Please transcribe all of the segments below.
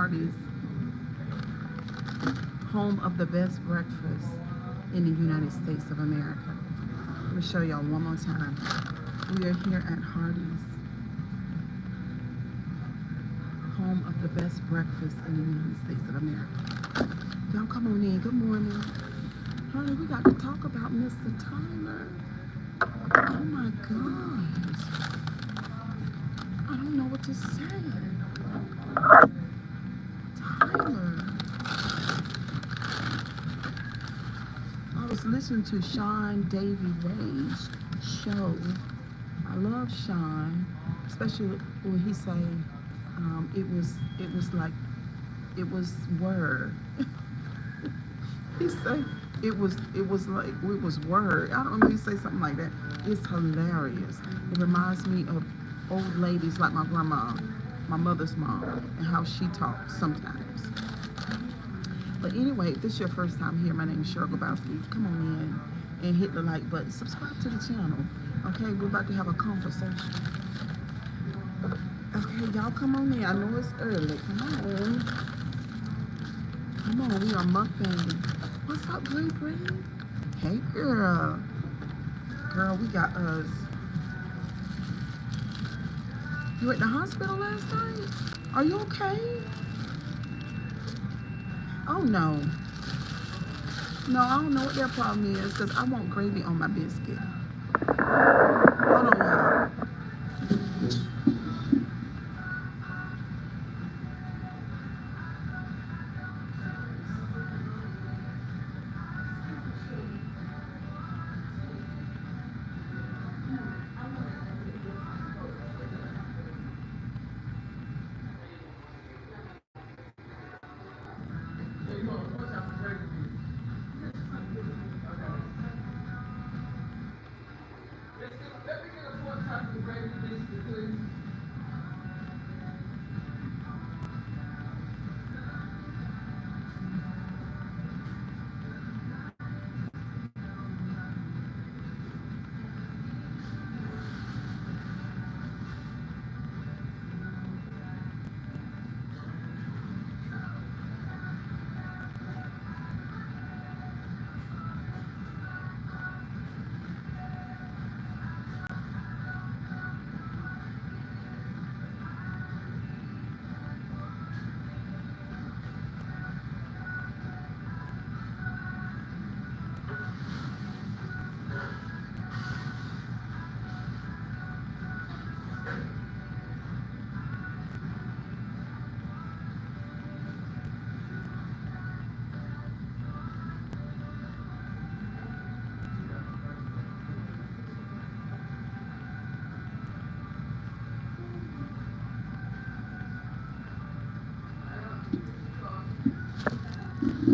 Hardee's, home of the best breakfast in the United States of America. Let me show y'all one more time. We are here at Hardee's, home of the best breakfast in the United States of America. Y'all come on in. Good morning. Honey, we got to talk about Mr. Tyler. Oh my gosh. I don't know what to say. Tyler. I was listening to Sean Davy Ray's show. I love Sean, especially when he say it was word. He said it was word. I don't know, he say something like that. It's hilarious. It reminds me of old ladies like my grandma, my mother's mom, and how she talks sometimes. But anyway, if this is your first time here, my name is Cheryl Grabowski. Come on in and hit the like button. Subscribe to the channel. Okay, we're about to have a conversation. Okay, y'all come on in. I know it's early. Come on. Come on, we are mukbanging. What's up, Bree Bree? Hey, girl. Girl, we got us. You at the hospital last night? Are you okay? Oh, no. No, I don't know what their problem is because I want gravy on my biscuit. Hold on, y'all.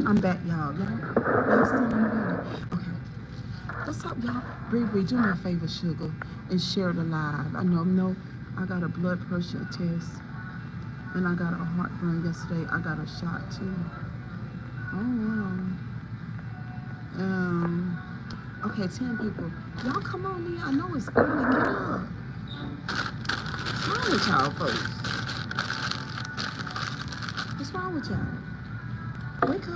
I'm back, y'all. Y'all still in the Okay. What's up, y'all? Bree Bree, do me a favor, sugar, and share the live. I know I got a blood pressure test, and I got a heartburn yesterday. I got a shot, too. Oh, wow. Okay, 10 people. Y'all come on in. I know it's early. Get up. What's wrong with y'all, folks? What's wrong with y'all? Wake up.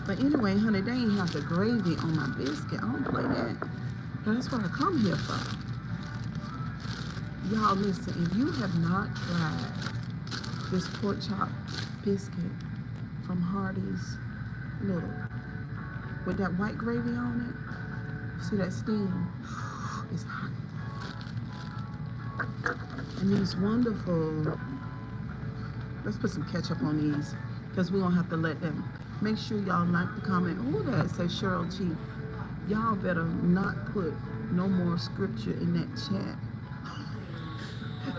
But anyway, honey, they ain't have the gravy on my biscuit. I don't play that. That's what I come here for. Y'all listen, if you have not tried this pork chop biscuit from Hardee's, look, with that white gravy on it, see that steam? It's hot. And these wonderful, let's put some ketchup on these because we're going to have to let them. Make sure y'all like the comment. Who that say Cheryl G? Y'all better not put no more scripture in that chat.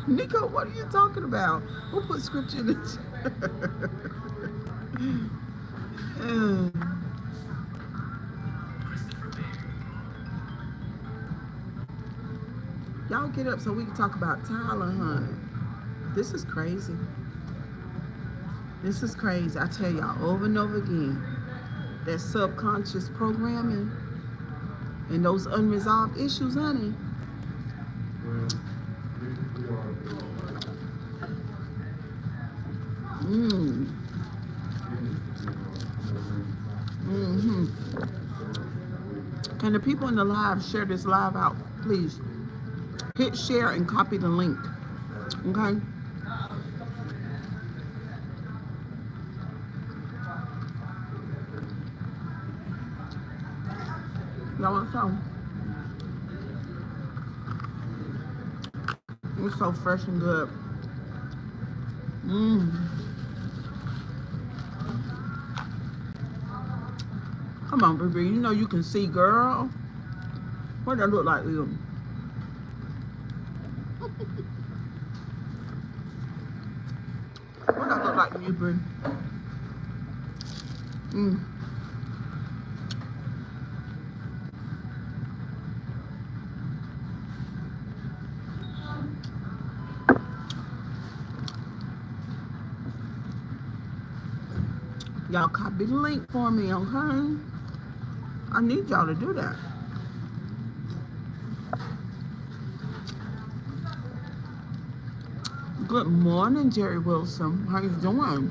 Nico, what are you talking about? Who put scripture in the chat? Y'all get up so we can talk about Tyler, honey. This is crazy. This is crazy. I tell y'all over and over again, that subconscious programming and those unresolved issues, honey. And the people in the live, share this live out, please. Hit share and copy the link. Okay? Y'all want some? It's so fresh and good. Mmm. Come on, baby. You know you can see, girl. What that look like to you? What that look like to you, baby? Mmm. Y'all copy the link for me, okay? I need y'all to do that. Good morning, Jerry Wilson. How you doing?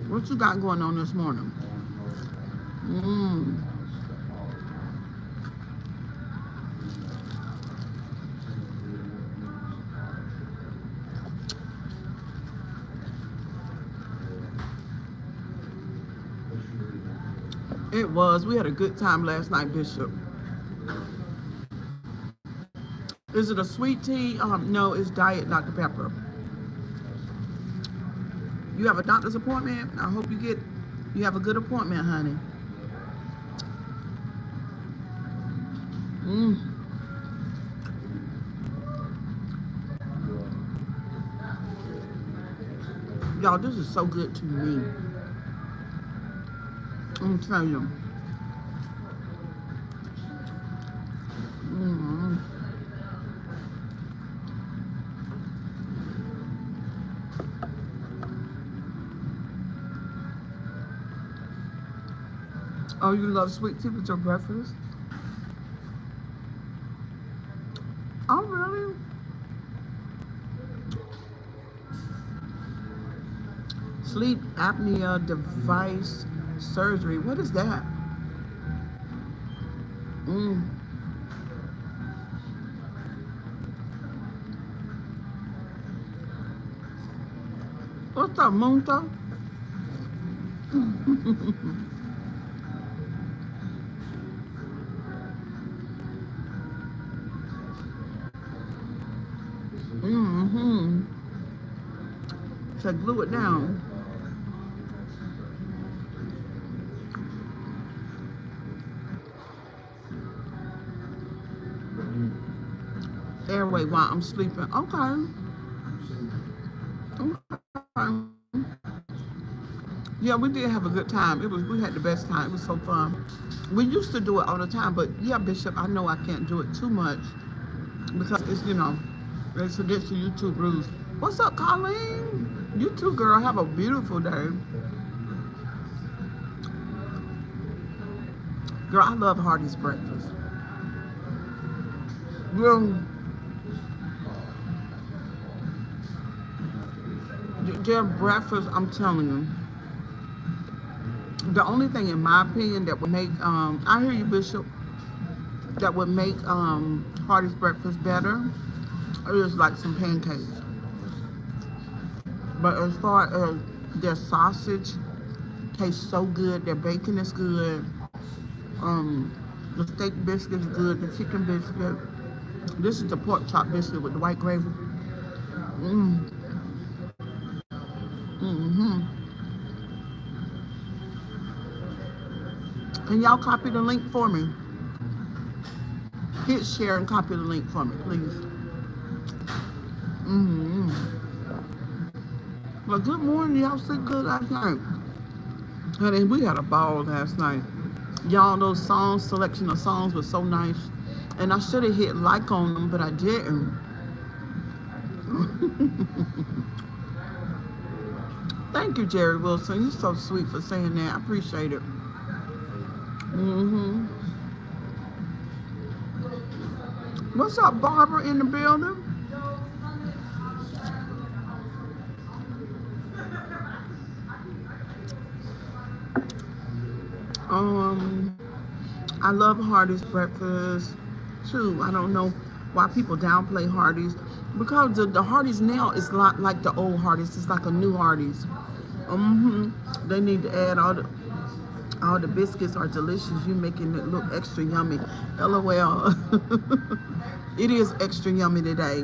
What you got going on this morning? Mmm. It was. We had a good time last night, Bishop. Is it a sweet tea? No, it's Diet Dr. Pepper. You have a doctor's appointment? I hope you have a good appointment, honey. Mmm. Y'all, this is so good to me. I'm telling you. Mm-hmm. Oh, you love sweet tea with your breakfast? Oh, really? Sleep apnea device surgery. What is that? Mm. What's up, Munta? Mm-hmm. So glue it down. Airway while I'm sleeping. Okay. Okay. Yeah, we did have a good time. We had the best time. It was so fun. We used to do it all the time, but yeah, Bishop, I know I can't do it too much because it's it's against the YouTube rules. What's up, Colleen? You too, girl. Have a beautiful day. Girl, I love Hardy's breakfast. Girl, their breakfast, I'm telling you. The only thing, in my opinion, that would make, I hear you, Bishop, that would make Hardy's breakfast better is like some pancakes. But as far as their sausage tastes so good, their bacon is good, the steak biscuit is good, the chicken biscuit. This is the pork chop biscuit with the white gravy. Mm. Mm-hmm. Can y'all copy the link for me? Hit share and copy the link for me, please. Mm-hmm. Well, good morning. Y'all sleep good last night? Honey, we had a ball last night. Y'all, those songs, selection of songs was so nice. And I should have hit like on them, but I didn't. Thank you, Jerry Wilson. You're so sweet for saying that. I appreciate it. Mm-hmm. What's up, Barbara in the building? I love Hardee's breakfast too. I don't know why people downplay Hardee's because the Hardee's now is not like the old Hardee's. It's like a new Hardee's. They need to add all the biscuits are delicious. You making it look extra yummy. LOL. It is extra yummy today.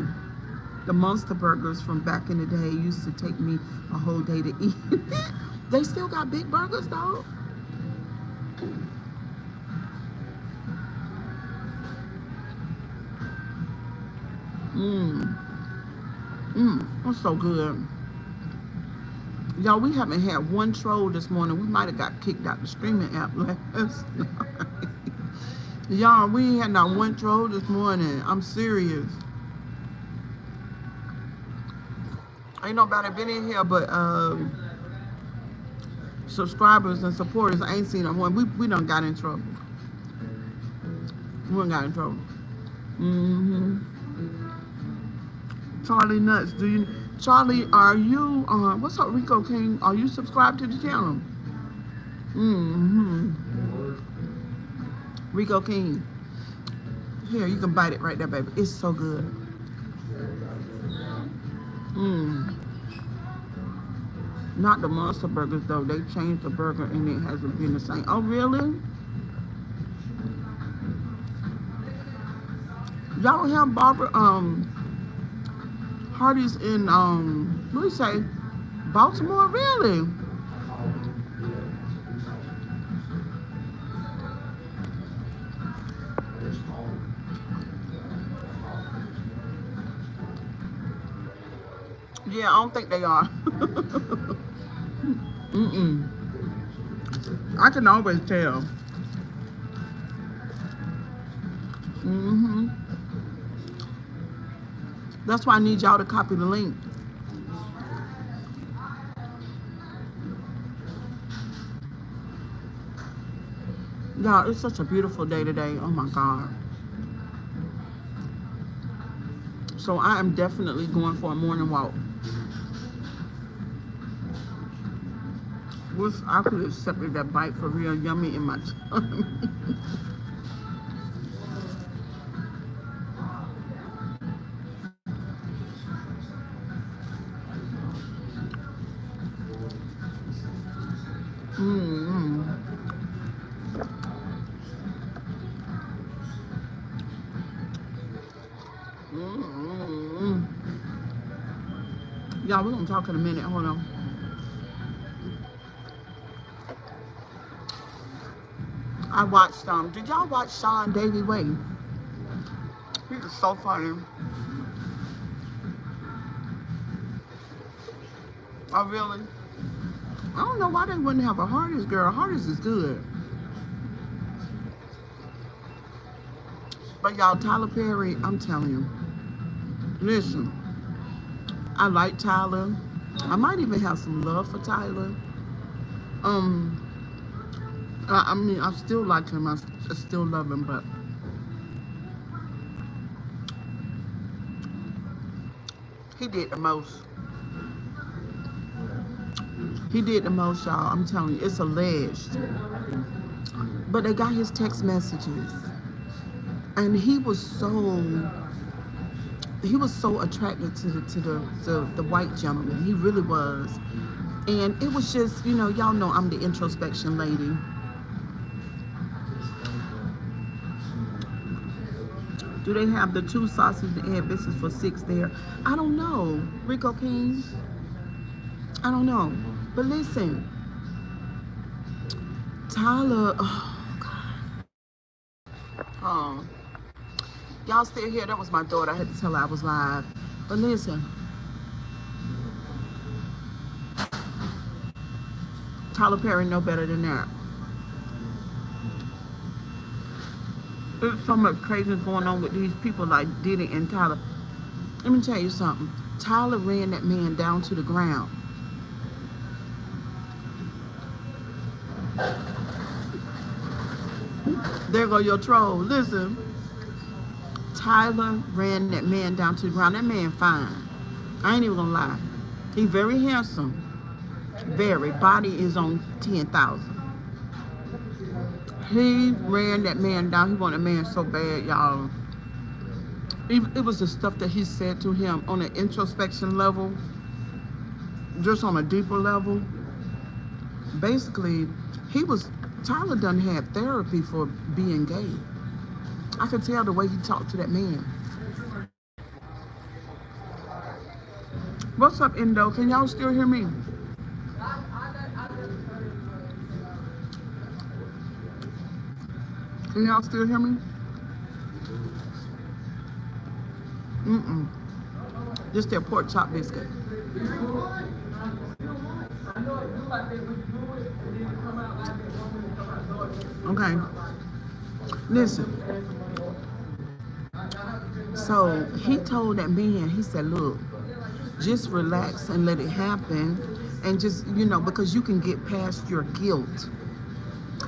The Monster Burgers from back in the day used to take me a whole day to eat. They still got big burgers though. Mmm. That's so good. Y'all, we haven't had one troll this morning. We might have got kicked out the streaming app last night. Y'all, we ain't had not one troll this morning. I'm serious. Ain't nobody been in here but subscribers and supporters. I ain't seen them one. We done got in trouble. We done got in trouble. Charlie Nuts, Charlie, are you, what's up, Rico King? Are you subscribed to the channel? Rico King. Here, you can bite it right there, baby. It's so good. Not the Monster Burgers, though. They changed the burger and it hasn't been the same. Oh, really? Y'all don't have Hardee's in, what do you say? Baltimore, really? Yeah, I don't think they are. I can always tell. That's why I need y'all to copy the link. Y'all, it's such a beautiful day today. Oh my God. So I am definitely going for a morning walk. I could have accepted that bite for real yummy in my tongue. Y'all, we're gonna talk in a minute. Hold on. I watched did y'all watch Sean Davy Way? He was so funny. Oh really? I don't know why they wouldn't have a Hardee's girl. Hardee's is good. But y'all, Tyler Perry, I'm telling you. Listen, I like Tyler. I might even have some love for Tyler. I mean, I still like him. I still love him, but he did the most. He did the most, y'all. I'm telling you, it's alleged. But they got his text messages, and he was so attracted to the white gentleman. He really was, and it was just, you know, y'all know I'm the introspection lady. Do they have the 2 sausage and egg biscuits for $6 there? I don't know, Rico King. I don't know, but listen, Tyler. Oh God. Y'all still here? That was my daughter. I had to tell her I was live. But listen, Tyler Perry know better than that. There's so much crazy going on with these people like Diddy and Tyler. Let me tell you something. Tyler ran that man down to the ground. There go your troll. Listen. Tyler ran that man down to the ground. That man fine. I ain't even gonna lie. He's very handsome. Very. Body is on 10,000. He ran that man down. He wanted a man so bad, y'all. It was the stuff that he said to him on an introspection level, just on a deeper level. Basically, Tyler done had therapy for being gay. I could tell the way he talked to that man. What's up, Indo? Can y'all still hear me? Can y'all still hear me? Mm-mm. Just that pork chop biscuit. Okay. Listen. So he told that man, he said, look, just relax and let it happen. And just, because you can get past your guilt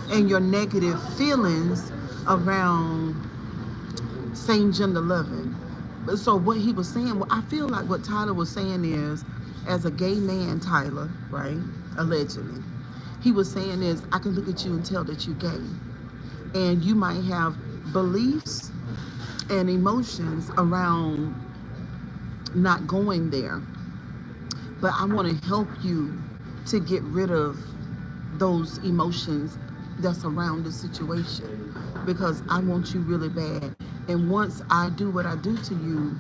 and your negative feelings around same gender loving. So what he was saying, I feel like what Tyler was saying is, as a gay man, Tyler, right, allegedly, he was saying is, I can look at you and tell that you're gay. And you might have beliefs and emotions around not going there. But I want to help you to get rid of those emotions that's around the situation, because I want you really bad. And once I do what I do to you,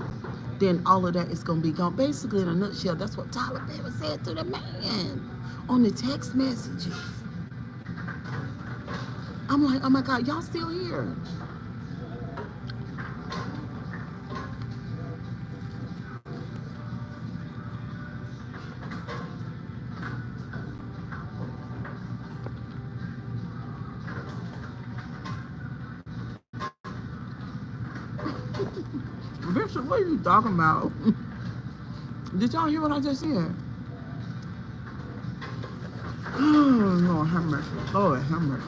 then all of that is going to be gone. Basically, in a nutshell, that's what Tyler Perry said to the man on the text messages. I'm like, oh my God, y'all still here? Bishop, what are you talking about? Did y'all hear what I just said? Oh, Lord have mercy. Lord have mercy.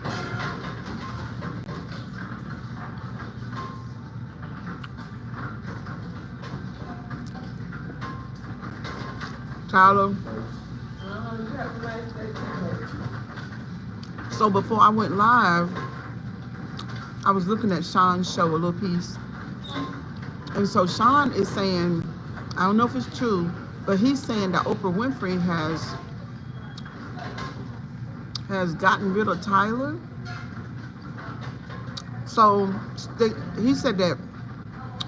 Tyler. So before I went live, I was looking at Sean's show, a little piece. And so Sean is saying, I don't know if it's true, but he's saying that Oprah Winfrey has gotten rid of Tyler. So he said that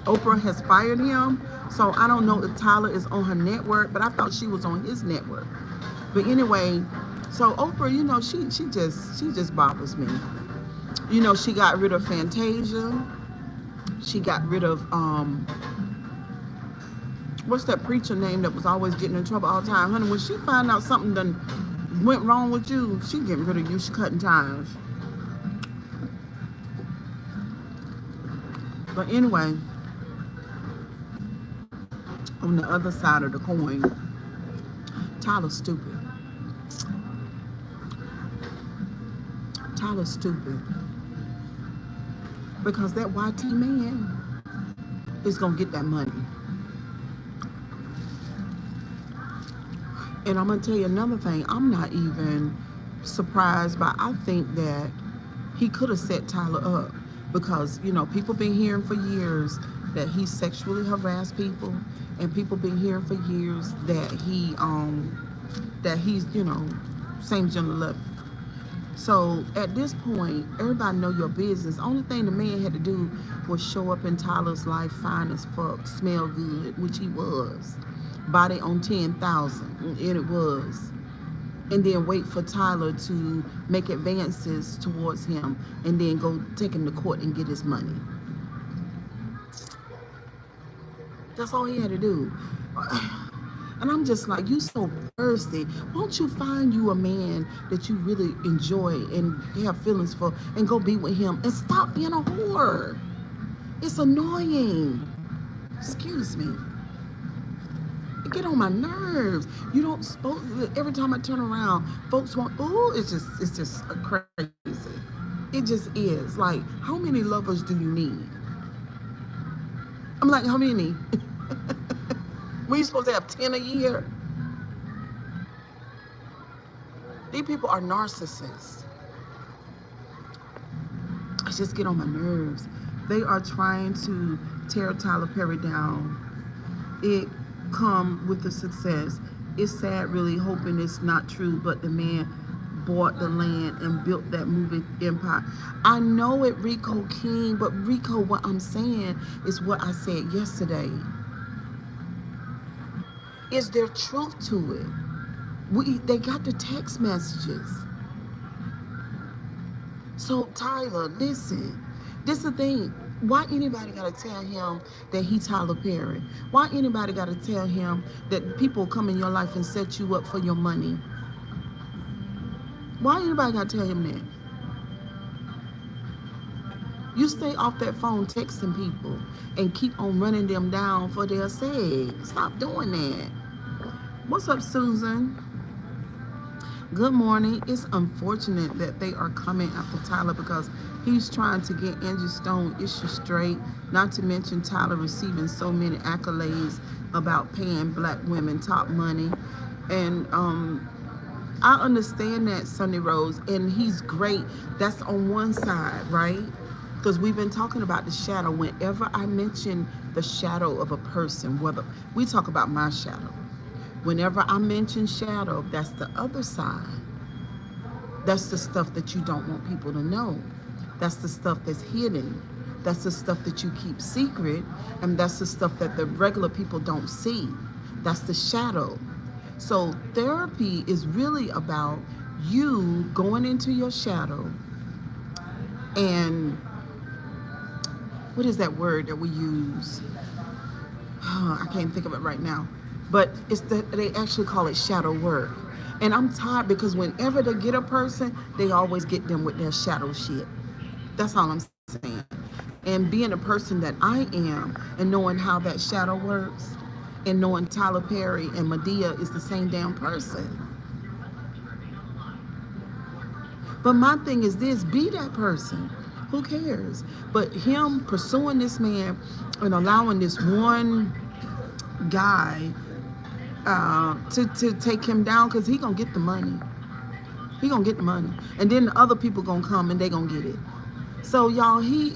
Oprah has fired him. So I don't know if Tyler is on her network, but I thought she was on his network. But anyway, so Oprah, she just bothers me. She got rid of Fantasia. She got rid of what's that preacher name that was always getting in trouble all the time? Honey, when she find out something done went wrong with you, she getting rid of you. She cutting ties. But anyway, on the other side of the coin, Tyler's stupid. Tyler's stupid. Because that YT man is going to get that money. And I'm going to tell you another thing. I'm not even surprised, but I think that he could have set Tyler up. Because, people been hearing for years that he sexually harassed people. And people been hearing for years that he's, same gender loving. So at this point, everybody know your business. Only thing the man had to do was show up in Tyler's life fine as fuck, smell good, which he was. Body on 10,000, and it was. And then wait for Tyler to make advances towards him and then go take him to court and get his money. That's all he had to do. And I'm just like, you so thirsty. Won't you find you a man that you really enjoy and have feelings for and go be with him and stop being a whore? It's annoying. Excuse me. It get on my nerves. You don't every time I turn around, folks want, it's just crazy. It just is. Like, how many lovers do you need? I'm like, how many? We supposed to have 10 a year? These people are narcissists. just get on my nerves. They are trying to tear Tyler Perry down. It come with the success. It's sad, really, hoping it's not true, but the man bought the land and built that movie empire. I know it, Rico King, but Rico, what I'm saying is what I said yesterday. Is there truth to it? They got the text messages. So Tyler, listen. This is the thing. Why anybody gotta tell him that he Tyler Perry? Why anybody gotta tell him that people come in your life and set you up for your money? Why anybody gotta tell him that? You stay off that phone texting people and keep on running them down for their sake. Stop doing that. What's up, Susan? Good morning. It's unfortunate that they are coming after Tyler because he's trying to get Angie Stone issue straight, not to mention Tyler receiving so many accolades about paying black women top money. And I understand that, Sunny Rose, and he's great. That's on one side, right? Because we've been talking about the shadow. Whenever I mention the shadow of a person, whether we talk about my shadow, whenever I mention shadow, that's the other side. That's the stuff that you don't want people to know. That's the stuff that's hidden. That's the stuff that you keep secret. And that's the stuff that the regular people don't see. That's the shadow. So therapy is really about you going into your shadow and what is that word that we use? I can't think of it right now. But they actually call it shadow work. And I'm tired because whenever they get a person, they always get them with their shadow shit. That's all I'm saying. And being a person that I am and knowing how that shadow works and knowing Tyler Perry and Medea is the same damn person. But my thing is this, be that person. Who cares? But him pursuing this man and allowing this one guy to take him down because he gonna get the money. He gonna get the money. And then the other people gonna come and they gonna get it. So y'all, he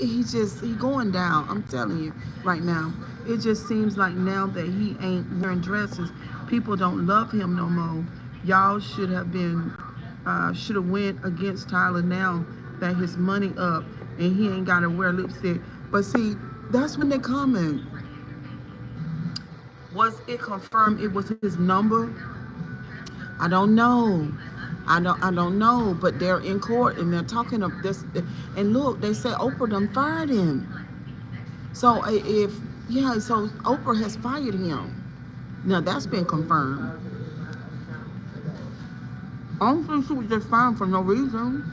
going down. I'm telling you right now. It just seems like now that he ain't wearing dresses, people don't love him no more. Y'all should have went against Tyler now that his money up and he ain't gotta wear lipstick. But see, that's when they coming. Was it confirmed it was his number? I don't know. I don't know, but they're in court and they're talking of this. And look, they said Oprah done fired him. So so Oprah has fired him. Now that's been confirmed. I don't think she was just fired for no reason.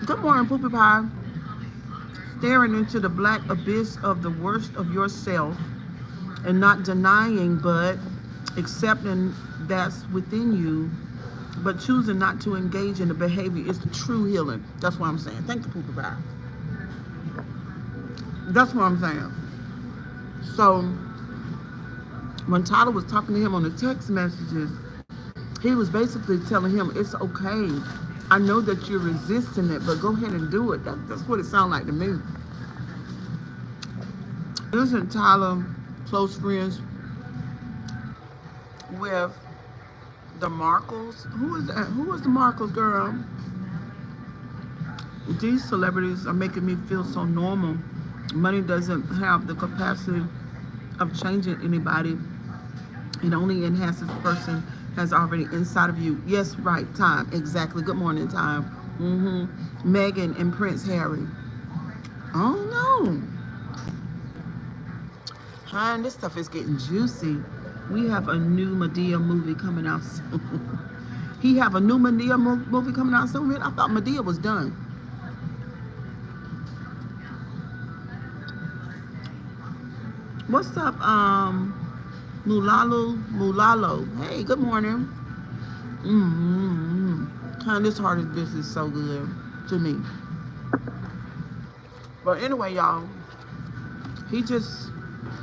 Good morning, Poopy Pie. Staring into the black abyss of the worst of yourself and not denying but accepting that's within you, but choosing not to engage in the behavior is the true healing. That's what I'm saying. Thank you, Poopy Pie. That's what I'm saying. So when Tyler was talking to him on the text messages, he was basically telling him it's okay. I know that you're resisting it, but go ahead and do it. That's what it sounded like to me. Isn't Tyler close friends with the Markles? Who is that? Who is the Markles, girl? These celebrities are making me feel so normal. Money doesn't have the capacity of changing anybody. It only enhances the person has already inside of you. Yes, right, Time. Exactly. Good morning, Time. Meghan and Prince Harry. Oh, no. Hi, this stuff is getting juicy. We have a new Medea movie coming out soon. He have a new Medea movie coming out soon? I thought Medea was done. What's up, Mulalo? Hey, good morning. This heart of this is so good to me. But anyway, y'all,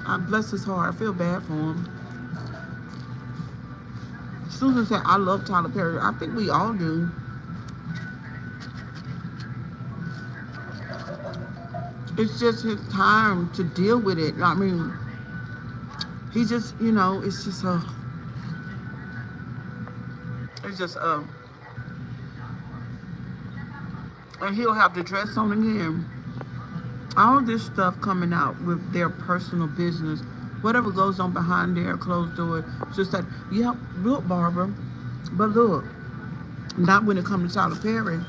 I bless his heart. I feel bad for him. Susan said, I love Tyler Perry. I think we all do. It's just his time to deal with it. I mean, he just, it's just it's just and he'll have to dress on again. All this stuff coming out with their personal business, whatever goes on behind their closed door. It's just that, yeah, look, Barbara, but look, not when it comes to Tyler Perry.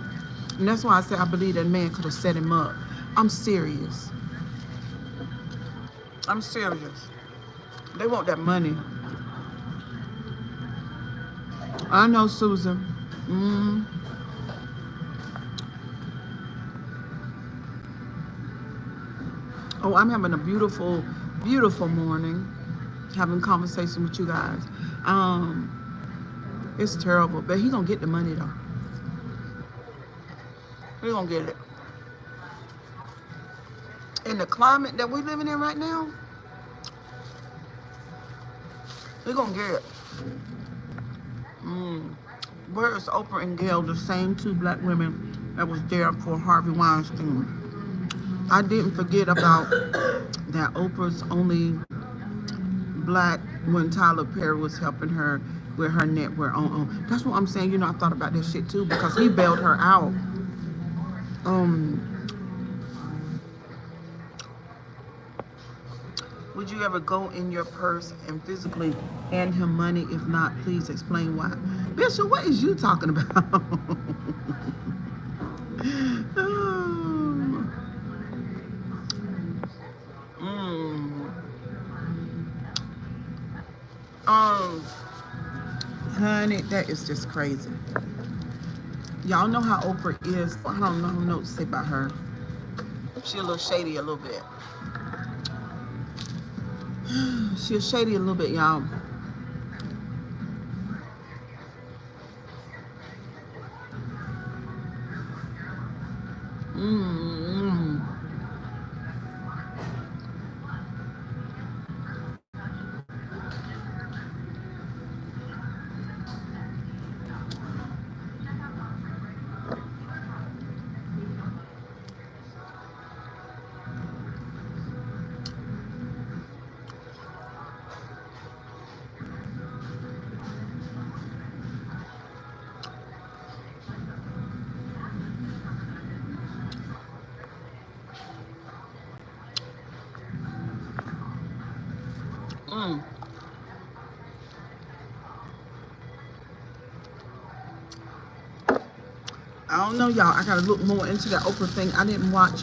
And that's why I say I believe that man could have set him up. I'm serious. I'm serious. They want that money. I know, Susan. Mm. Oh, I'm having a beautiful, beautiful morning, having conversation with you guys. It's terrible, but he gonna get the money though. He gonna get it. In the climate that we living in right now, he gonna get it. Mm. Where is Oprah and Gail, the same two black women that was there for Harvey Weinstein? I didn't forget about that Oprah's only black when Tyler Perry was helping her with her network on. That's what I'm saying. I thought about this shit too because he bailed her out. Um, would you ever go in your purse and physically hand him money? If not, please explain why. Bishop, what is you talking about? mm. Um, Honey, that is just crazy. Y'all know how Oprah is. I don't know what to say about her. She a little shady a little bit. She's shady a little bit, y'all. Mm-hmm. Mm. I don't know, y'all. I gotta look more into that Oprah thing. I didn't watch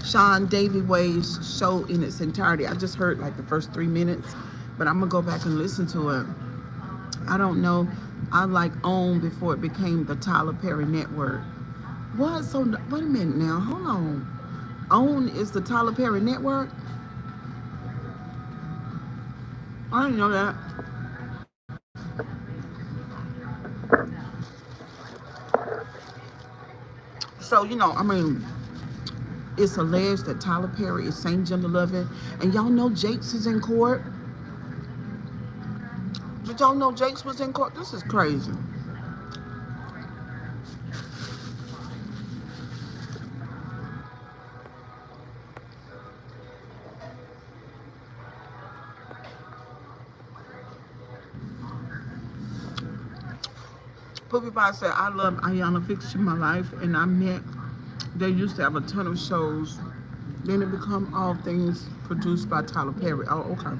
Sean Davy Way's show in its entirety. I just heard like the first 3 minutes, but I'm gonna go back and listen to it. I don't know. I like OWN before it became the Tyler Perry Network. What? So wait a minute now. Hold on. OWN is the Tyler Perry Network. I didn't know that. So I mean, it's alleged that Tyler Perry is same gender loving, and y'all know Jakes is in court. Did y'all know Jakes was in court? This is crazy. Poopy Pie said, I love Ayanna Fiction my life, and I met, they used to have a ton of shows. Then it become all things produced by Tyler Perry. Oh, okay.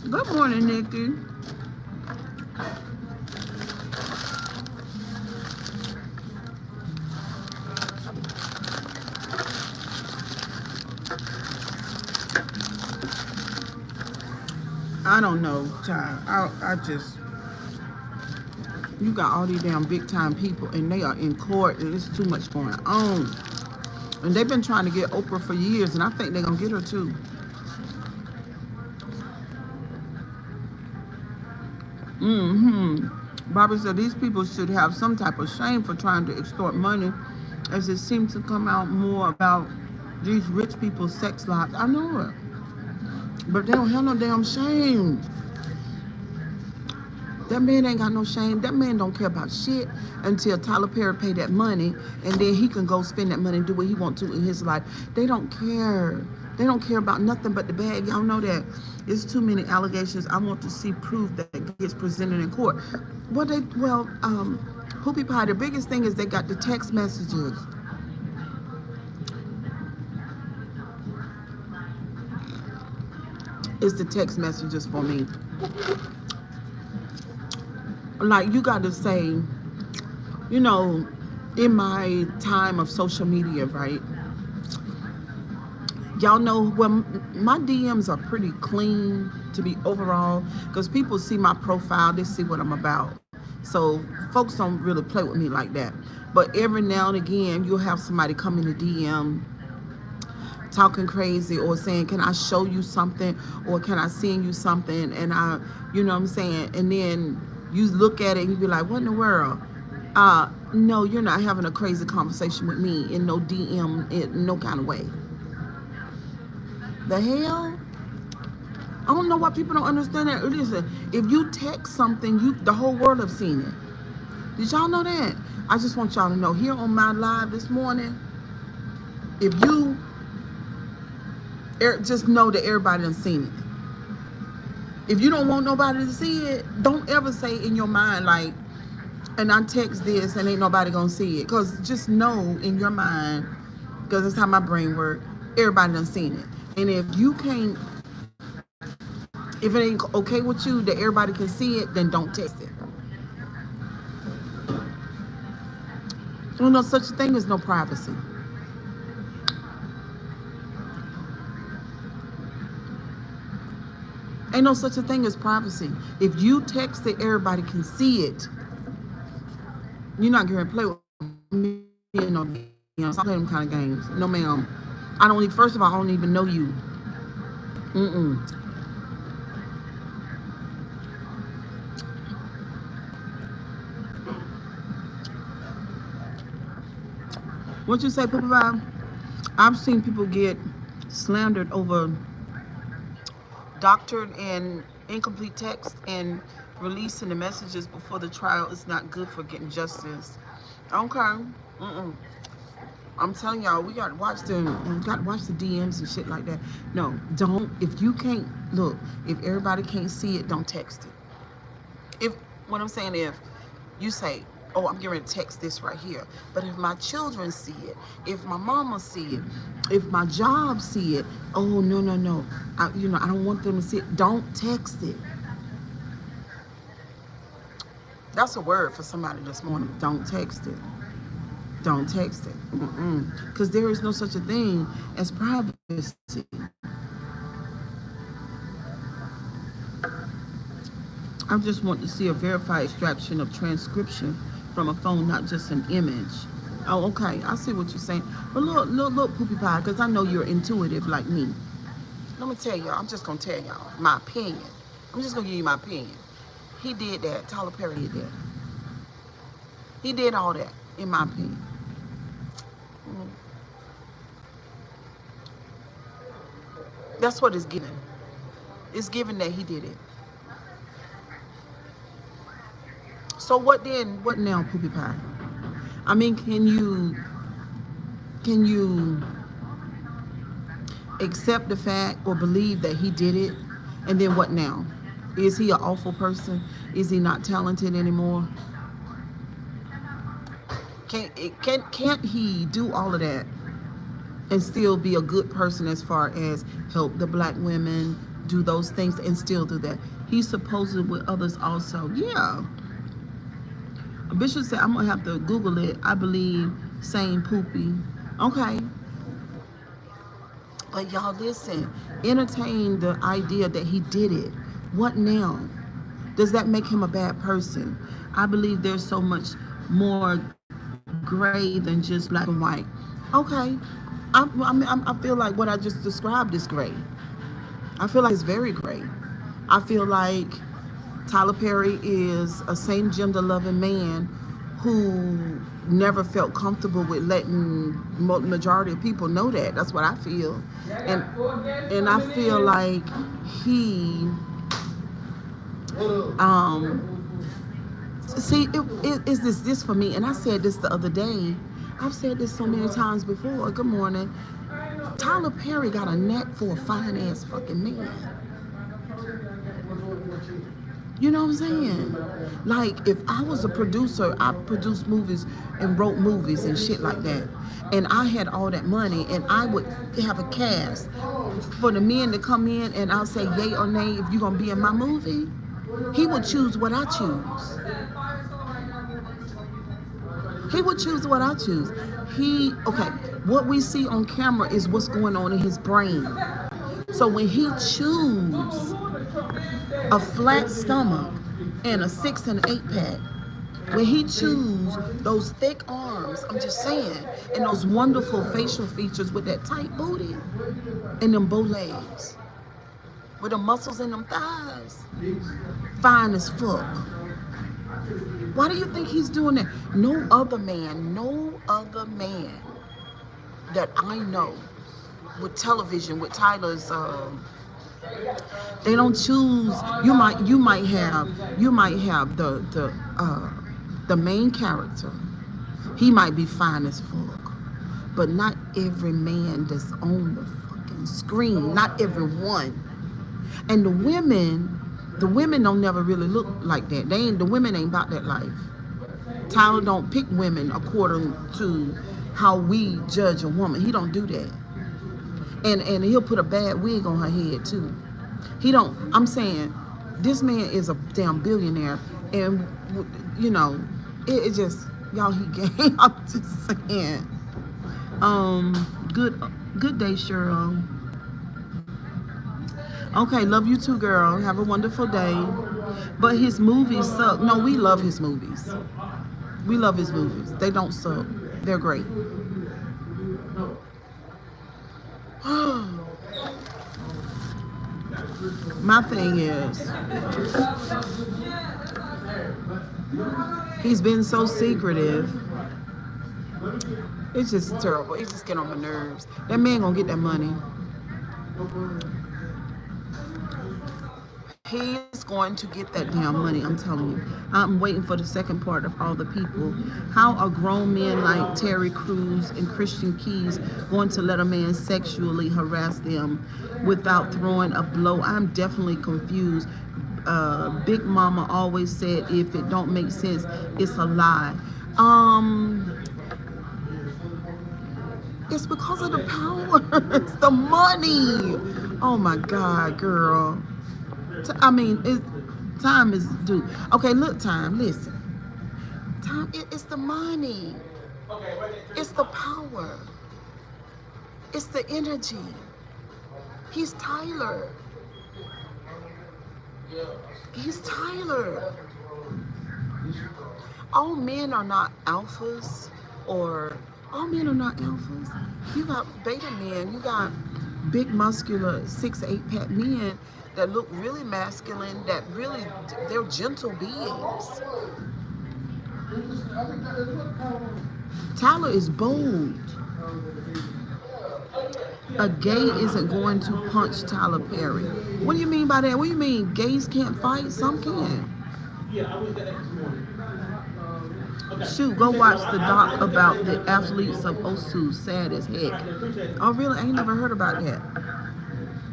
Good morning, Nikki. I don't know, child. I just, you got all these damn big time people and they are in court and there's too much going on. And they've been trying to get Oprah for years and I think they're going to get her too. Mm-hmm. Barbara said these people should have some type of shame for trying to extort money as it seems to come out more about these rich people's sex lives. I know it. But they don't have no damn shame. That man ain't got no shame. That man don't care about shit until Tyler Perry pay that money, and then he can go spend that money and do what he want to in his life. They don't care. They don't care about nothing but the bag. Y'all know that. It's too many allegations. I want to see proof that gets presented in court. Poopy Pie, the biggest thing is they got the text messages. It's the text messages for me. Like, you got to say, you know, in my time of social media, right? Y'all know, well, my DMs are pretty clean to be overall, because people see my profile, they see what I'm about. So folks don't really play with me like that. But every now and again, you'll have somebody come in the DM talking crazy or saying, can I show you something, or can I send you something? And you know what I'm saying? And then you look at it and you be like, what in the world? No, you're not having a crazy conversation with me in no DM, in no kind of way. The hell? I don't know why people don't understand that. Listen, if you text something, the whole world have seen it. Did y'all know that? I just want y'all to know, here on my live this morning, if you just know that everybody done seen it. If you don't want nobody to see it, don't ever say in your mind like, and I text this and ain't nobody gonna see it. Because just know in your mind, because that's how my brain works, everybody done seen it. And if it ain't okay with you that everybody can see it, then don't text it. There's no such thing as no privacy. Ain't no such a thing as privacy. If you text it, everybody can see it. You're not going to play with me. Stop playing them kind of games. No, ma'am. First of all, I don't even know you. What you say, Papa Bob? I've seen people get slandered over doctored and incomplete text, and releasing the messages before the trial is not good for getting justice. Okay. I'm telling y'all, we gotta watch the DMs and shit like that. No, don't. If you can't look, if everybody can't see it, don't text it. If you say, oh, I'm getting to text this right here, but if my children see it, if my mama see it, if my job see it, oh no, I don't want them to see it. Don't text it. That's a word for somebody this morning. Don't text it. Don't text it. Because there is no such a thing as privacy. I just want to see a verified extraction of transcription from a phone, not just an image. Oh, okay. I see what you're saying. But look, Poopy Pie, because I know you're intuitive like me. Let me tell y'all. I'm just going to tell y'all my opinion. I'm just going to give you my opinion. He did that. Tyler Perry did that. He did all that, in my opinion. That's what it's given. It's given that he did it. So what then? What now, Poopy Pie? I mean, can you accept the fact or believe that he did it? And then what now? Is he an awful person? Is he not talented anymore? Can't he do all of that and still be a good person as far as help the black women, do those things and still do that? He's supposed to with others also. Yeah. Bishop said, I'm going to have to Google it. I believe saying poopy. Okay. But y'all listen, entertain the idea that he did it. What now? Does that make him a bad person? I believe there's so much more gray than just black and white. Okay. I feel like what I just described is gray. I feel like it's very gray. I feel like Tyler Perry is a same gender loving man who never felt comfortable with letting majority of people know that. That's what I feel. And I feel like he See, it is this for me, and I said this the other day. I've said this so many times before. Good morning. Tyler Perry got a knack for a fine ass fucking man. You know what I'm saying? Like, if I was a producer, I produced movies and wrote movies and shit like that. And I had all that money, and I would have a cast for the men to come in, and I'll say yay or nay if you're gonna be in my movie. He would choose what I choose. He would choose what I choose. Okay, what we see on camera is what's going on in his brain. So when he choose a flat stomach and a 6 and an 8 pack, when he choose those thick arms, I'm just saying, and those wonderful facial features with that tight booty and them bow legs, with the muscles in them thighs, fine as fuck. Why do you think he's doing that? No other man that I know with television, with Tyler's, they don't choose. You might have the main character. He might be fine as fuck, but not every man that's on the fucking screen. Not every one. And the women don't never really look like that. The women ain't about that life. Tyler don't pick women according to how we judge a woman. He don't do that. And he'll put a bad wig on her head too. He don't. I'm saying, this man is a damn billionaire, and you know, it just, y'all, he gay. I'm just saying. Good day, Cheryl. Okay, love you too, girl. Have a wonderful day. But his movies suck. No, we love his movies. We love his movies. They don't suck. They're great. My thing is, he's been so secretive. It's just terrible. It's just getting on my nerves. That man gonna get that money. He's going to get that damn money, I'm telling you. I'm waiting for the second part of All the People. How are grown men like Terry Crews and Christian Keys going to let a man sexually harass them without throwing a blow? I'm definitely confused. Big Mama always said, if it don't make sense, it's a lie. It's because of the power. It's the money. Oh my God, girl. I mean, time is due. Okay, look, time, listen. Time, it's the money. It's the power. It's the energy. He's Tyler. He's Tyler. All men are not alphas, or all men are not alphas. You got beta men. You got big, muscular, 6-8 pack men that look really masculine, that really, they're gentle beings. Tyler is bold. A gay isn't going to punch Tyler Perry. What do you mean by that? What do you mean gays can't fight? Some can. Shoot, go watch the doc about the athletes of Osu. Sad as heck. Oh really? I ain't never heard about that.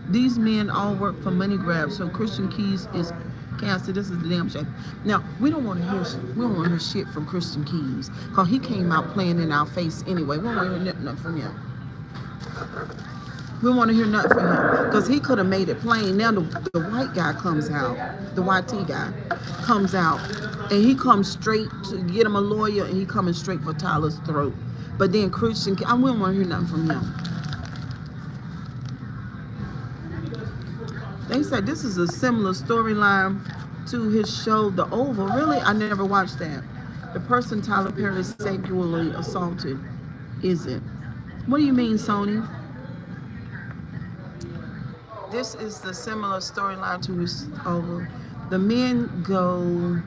These men all work for money grabs, so Christian Keys is cancer. This is the damn shame. Now, we don't want to hear shit from Christian Keys, because he came out playing in our face anyway. We don't want to hear nothing from him. We want to hear nothing from him, because he could have made it plain. Now the white guy comes out, the YT guy comes out, and he comes straight to get him a lawyer, and he coming straight for Tyler's throat. But then Christian, we don't want to hear nothing from him. They said this is a similar storyline to his show, The Oval. Really? I never watched that. The person Tyler Perry sexually assaulted isn't. What do you mean, Sony? This is the similar storyline to his Oval. The men go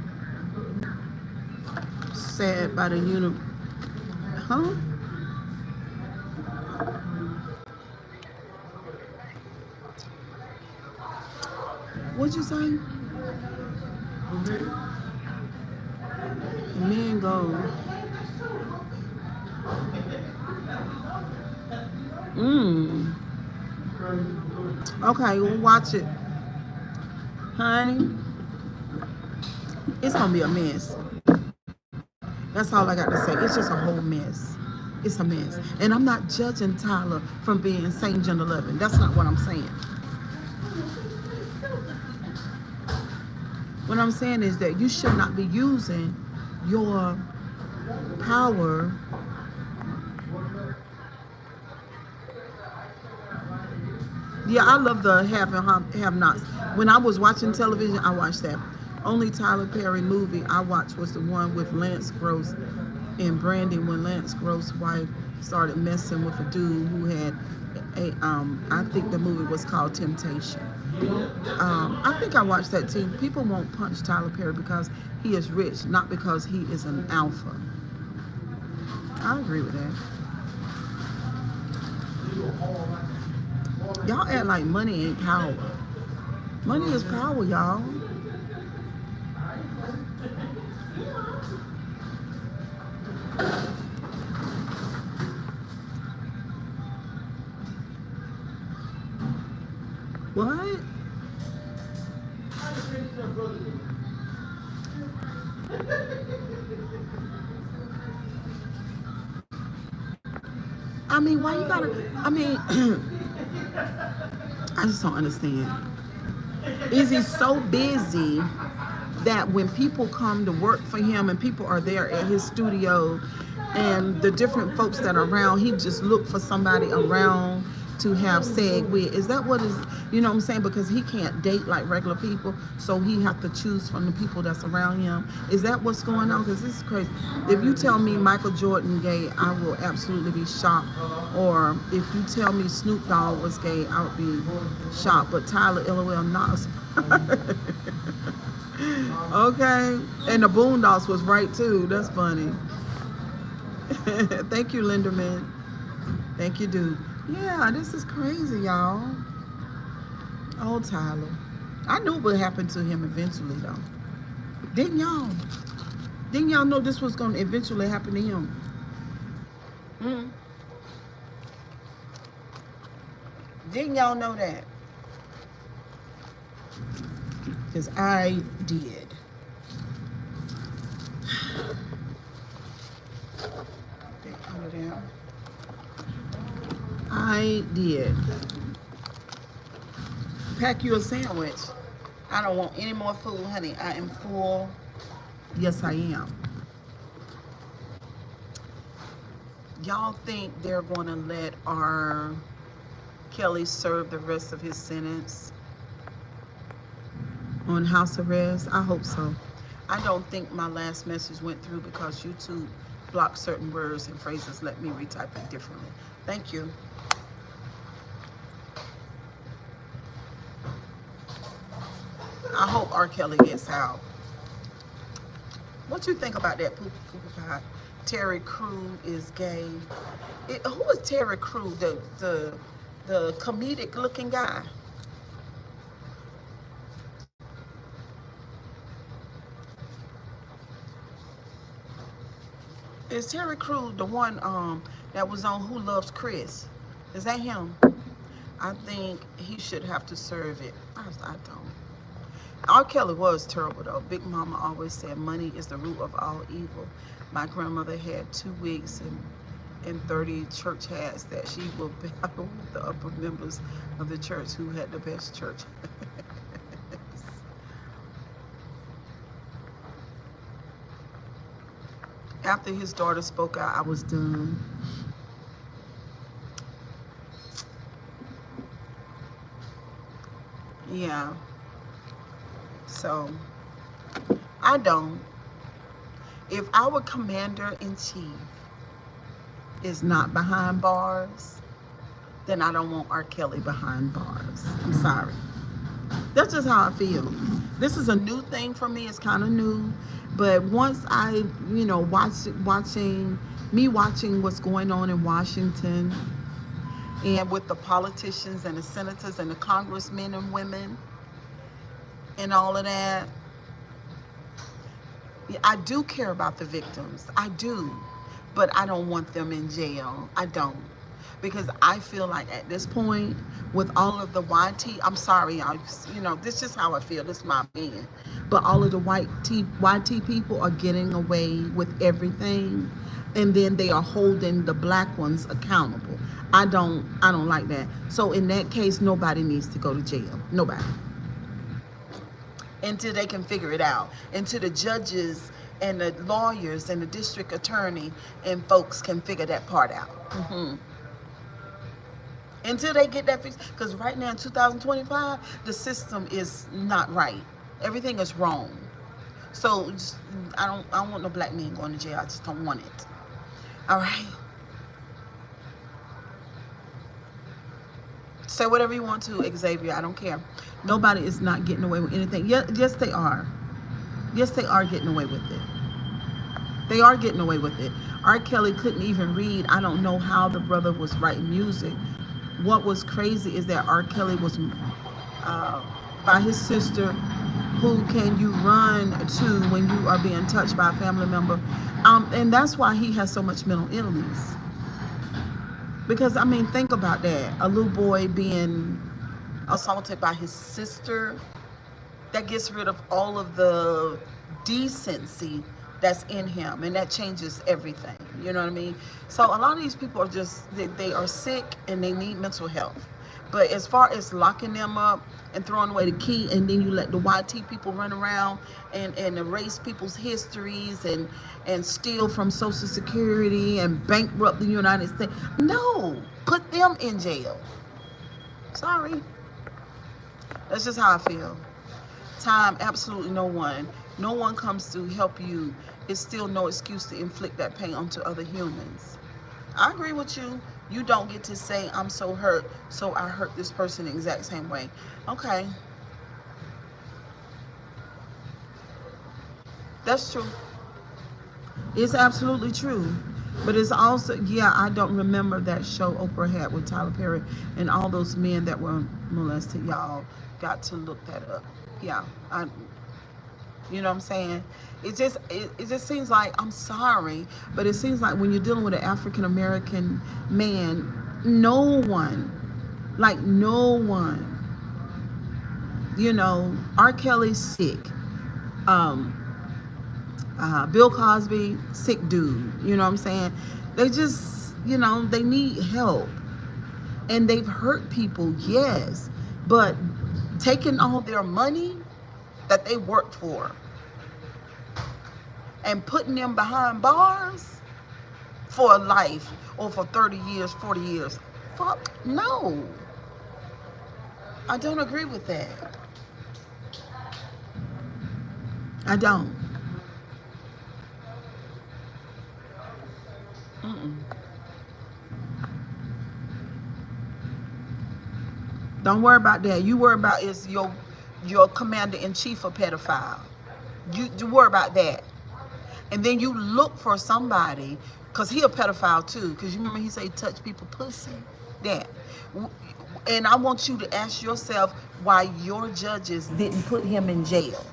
sad by the Huh? What'd you say? Mango. Mmm. Okay, we'll watch it. Honey, it's gonna be a mess. That's all I got to say. It's just a whole mess. It's a mess. And I'm not judging Tyler from being same gender loving. That's not what I'm saying. What I'm saying is that you should not be using your power. Yeah, I love the have and have nots. When I was watching television, I watched that. Only Tyler Perry movie I watched was the one with Lance Gross and Brandon, when Lance Gross' wife started messing with a dude who had I think the movie was called Temptation. I think I watched that too. People won't punch Tyler Perry because he is rich, not because he is an alpha. I agree with that. Y'all act like money ain't power. Money is power, y'all. What? I mean, why you gotta? I mean, I just don't understand. Is he so busy that when people come to work for him and people are there at his studio and the different folks that are around, he just look for somebody around to have seg with? Is that what is, you know what I'm saying? Because he can't date like regular people, so he have to choose from the people that's around him. Is that what's going on? Because this is crazy. If you tell me Michael Jordan gay, I will absolutely be shocked. Or if you tell me Snoop Dogg was gay, I would be shocked. But Tyler LOL not. Okay, and the Boondocks was right too. That's funny. Thank you, Linderman. Thank you, dude. Yeah, this is crazy, y'all. Oh, Tyler. I knew it would happen to him eventually, though. Didn't y'all? Didn't y'all know this was going to eventually happen to him? Mm. Didn't y'all know that? Because I did. I did. Pack you a sandwich. I don't want any more food, honey. I am full. Yes, I am. Y'all think they're going to let R. Kelly serve the rest of his sentence on house arrest? I hope so. I don't think my last message went through because YouTube blocked certain words and phrases. Let me retype it differently. Thank you. I hope R. Kelly gets out. What you think about that, Poo Pie? Terry Crew is gay. Who is Terry Crew? The comedic looking guy. Is Terry Crew the one that was on Who Loves Chris? Is that him? I think he should have to serve it. I don't. R. Kelly was terrible though. Big Mama always said money is the root of all evil. My grandmother had 2 wigs and 30 church hats that she would battle with the upper members of the church who had the best church. After his daughter spoke out, I was done. Yeah. So, I don't. If our commander-in-chief is not behind bars, then I don't want R. Kelly behind bars. I'm sorry. That's just how I feel. This is a new thing for me. It's kind of new. But once I, watching what's going on in Washington and with the politicians and the senators and the congressmen and women and all of that, Yeah, I do care about the victims. I do. But I don't want them in jail. I don't. Because I feel like at this point, with all of the YT, I'm sorry, this is how I feel. This is my opinion. But all of the YT people are getting away with everything, and then they are holding the black ones accountable. I don't like that. So in that case, nobody needs to go to jail. Nobody, until they can figure it out, until the judges and the lawyers and the district attorney and folks can figure that part out. Until they get that fixed, because right now in 2025 the system is not right. Everything is wrong. So just, I don't want no black men going to jail. I just don't want it. All right, say whatever you want to, Xavier. I don't care. Nobody is not getting away with anything. Yes, they are. Yes, they are getting away with it. They are getting away with it. R. Kelly couldn't even read. I don't know how the brother was writing music. What was crazy is that R. Kelly was by his sister, who can you run to when you are being touched by a family member, and that's why he has so much mental illness. Because I mean, think about that: a little boy being assaulted by his sister. That gets rid of all of the decency that's in him, and that changes everything. You know what I mean? So a lot of these people are just, they are sick and they need mental health. But as far as locking them up and throwing away the key, and then you let the YT people run around and erase people's histories and steal from Social Security and bankrupt the United States, no, put them in jail. Sorry, that's just how I feel. Time, absolutely no one. No one comes to help you. It's still no excuse to inflict that pain onto other humans. I agree with you. You don't get to say, I'm so hurt, so I hurt this person the exact same way. Okay, that's true. It's absolutely true. But it's also, yeah, I don't remember that show Oprah had with Tyler Perry and all those men that were molested. Y'all got to look that up. Yeah, you know what I'm saying? It just seems like, I'm sorry, but it seems like when you're dealing with an African American man, no one, like no one, R. Kelly's sick. Um, Bill Cosby, sick dude. You know what I'm saying? They just, they need help. And they've hurt people, yes. But taking all their money that they worked for and putting them behind bars for a life, or for 30 years, 40 years. Fuck no. I don't agree with that. I don't. Mm-mm. Don't worry about that. You worry about is your commander in chief a pedophile. You worry about that. And then you look for somebody, because he a pedophile too, because you remember he said touch people pussy. That. And I want you to ask yourself why your judges didn't put him in jail.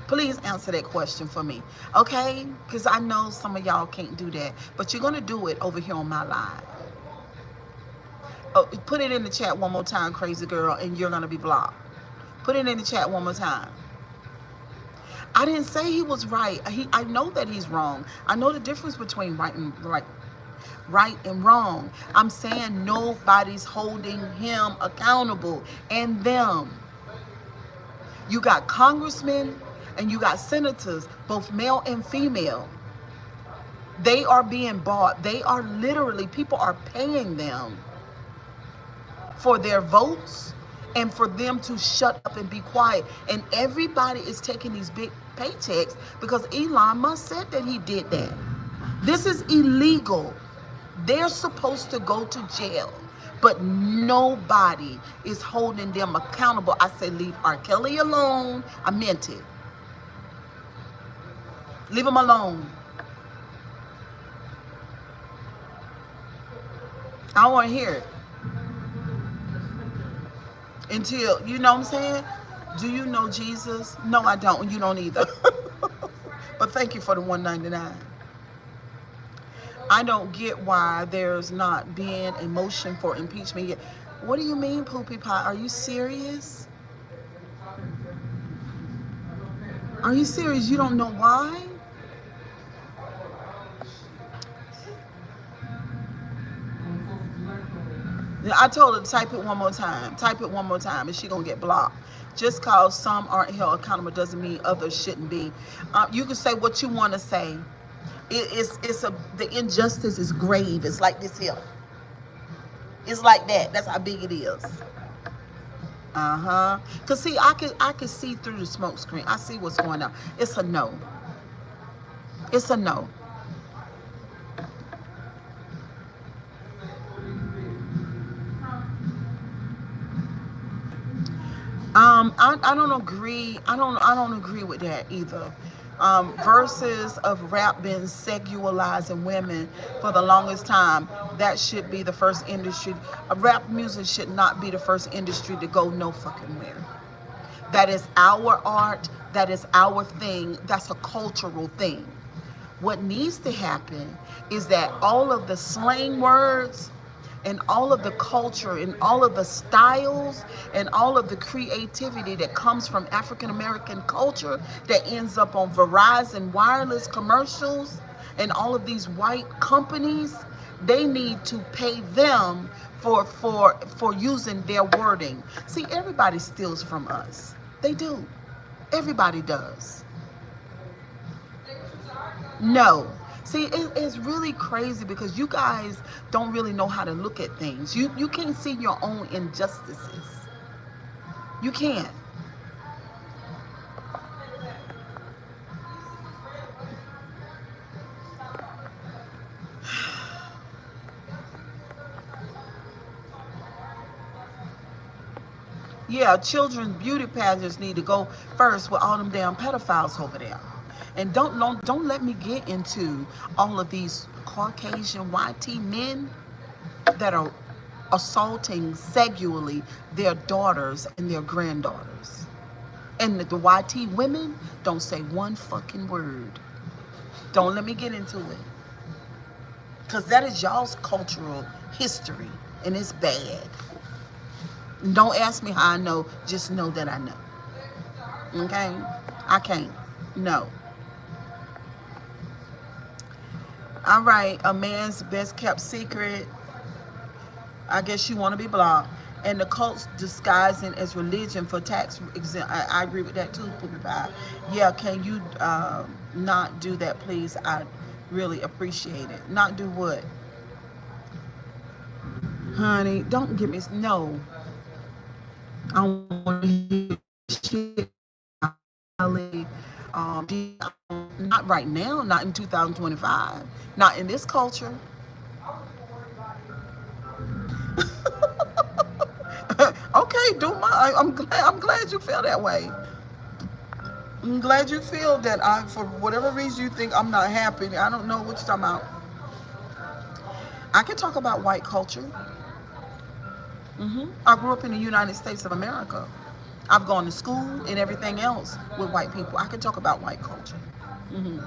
Please answer that question for me, okay? Because I know some of y'all can't do that, but you're going to do it over here on my live. Oh, put it in the chat one more time, crazy girl, and you're going to be blocked. Put it in the chat one more time. I didn't say he was right. I know that he's wrong. I know the difference between right and wrong. I'm saying nobody's holding him accountable, and them. You got congressmen and you got senators, both male and female. They are being bought. They are literally, people are paying them for their votes and for them to shut up and be quiet. And everybody is taking these big paychecks because Elon Musk said that he did that. This is illegal. They're supposed to go to jail, but nobody is holding them accountable. I say leave R. Kelly alone. I meant it. Leave him alone. I don't want to hear it. Until, you know what I'm saying? Do you know Jesus? No, I don't. You don't either. But thank you for the 199. I don't get why there's not being a motion for impeachment yet. What do you mean, Poopy Pie? Are you serious? Are you serious? You don't know why? I told her to type it one more time. Type it one more time, and she gonna get blocked. Just cause some aren't held accountable doesn't mean others shouldn't be. You can say what you want to say. It's a the injustice is grave. It's like this here. It's like that. That's how big it is. Uh-huh. Cause see, I can see through the smoke screen. I see what's going on. It's a no. It's a no. I don't agree. I don't agree with that either. Verses of rap being sexualizing women for the longest time. That should be the first industry. Rap music should not be the first industry to go no fucking where. That is our art. That is our thing. That's a cultural thing. What needs to happen is that all of the slang words and all of the culture and all of the styles and all of the creativity that comes from African American culture that ends up on Verizon wireless commercials and all of these white companies, they need to pay them for using their wording. See, everybody steals from us. They do. Everybody does. No. See, it's really crazy because you guys don't really know how to look at things. You can't see your own injustices. You can't. Yeah, children's beauty pageants need to go first with all them damn pedophiles over there. And don't let me get into all of these Caucasian YT men that are assaulting sexually their daughters and their granddaughters. And the YT women don't say one fucking word. Don't let me get into it. Because that is y'all's cultural history. And it's bad. Don't ask me how I know. Just know that I know. Okay? I can't. No. All right. A man's best kept secret. I guess you want to be blocked. And the cults disguising as religion for tax exempt. I agree with that too, Poopy Pie. Yeah, can you not do that, please? I really appreciate it. Not do what? Honey, don't give me, no. I don't want to hear shit. Not right now, not in 2025, not in this culture. Okay, do my. I'm glad you feel that way. I'm glad you feel that for whatever reason you think I'm not happy. I don't know what you're talking about. I can talk about white culture. I grew up in the United States of America. I've gone to school and everything else with white people. I can talk about white culture. hmm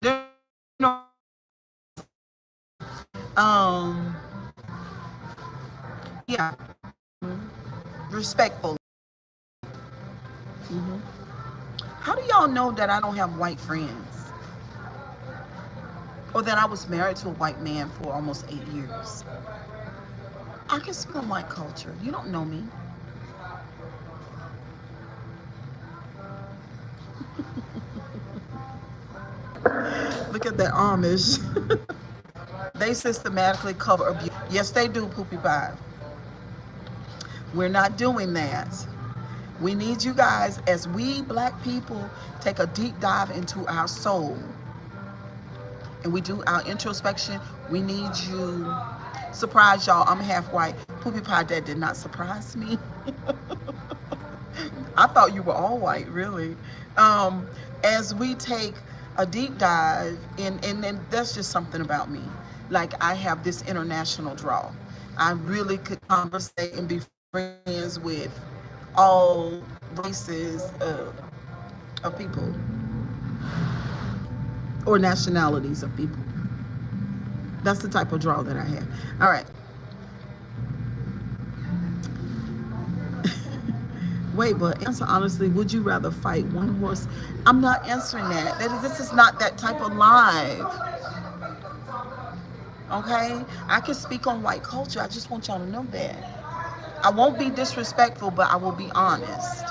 There, um, yeah, respectful. hmm How do y'all know that I don't have white friends, or that I was married to a white man for almost 8 years? I can speak on white culture. You don't know me. Look at that Amish. They systematically cover abuse. Yes, they do, Poopy Pie. We're not doing that. We need you guys, as we black people take a deep dive into our soul and we do our introspection. We need you. Surprise, y'all, I'm half white. Poopy Pie, that did not surprise me. I thought you were all white, really. As we take a deep dive, and that's just something about me. Like, I have this international draw. I really could conversate and be friends with all races, of people or nationalities of people. That's the type of draw that I have. All right. Wait, but answer honestly, would you rather fight one horse? I'm not answering that. This is not that type of live. Okay? I can speak on white culture. I just want y'all to know that. I won't be disrespectful, but I will be honest.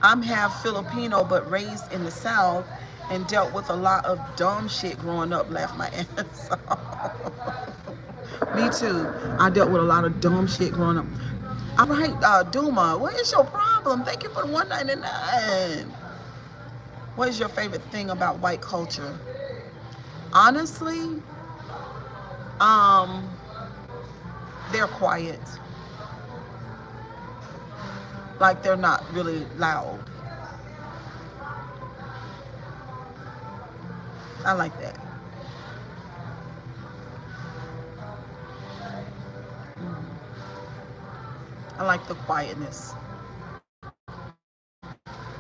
I'm half Filipino, but raised in the South and dealt with a lot of dumb shit growing up, laughed my ass off. Me too. I dealt with a lot of dumb shit growing up. All right, Duma, what is your problem? Thank you for the 199. What is your favorite thing about white culture? Honestly, um, they're quiet. Like they're not really loud. I like that. I like the quietness.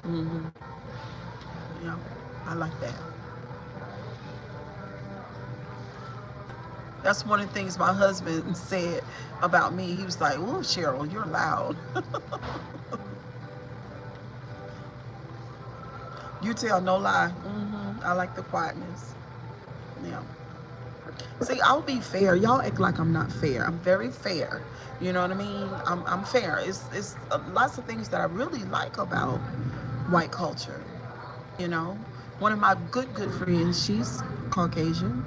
Hmm. Yeah, I like that. That's one of the things my husband said about me. He was like, "Ooh, Cheryl, you're loud." You tell no lie. I like the quietness. Yeah. See, I'll be fair. Y'all act like I'm not fair. I'm very fair. You know what I mean? I'm fair. It's lots of things that I really like about white culture. You know, one of my good friends, she's Caucasian,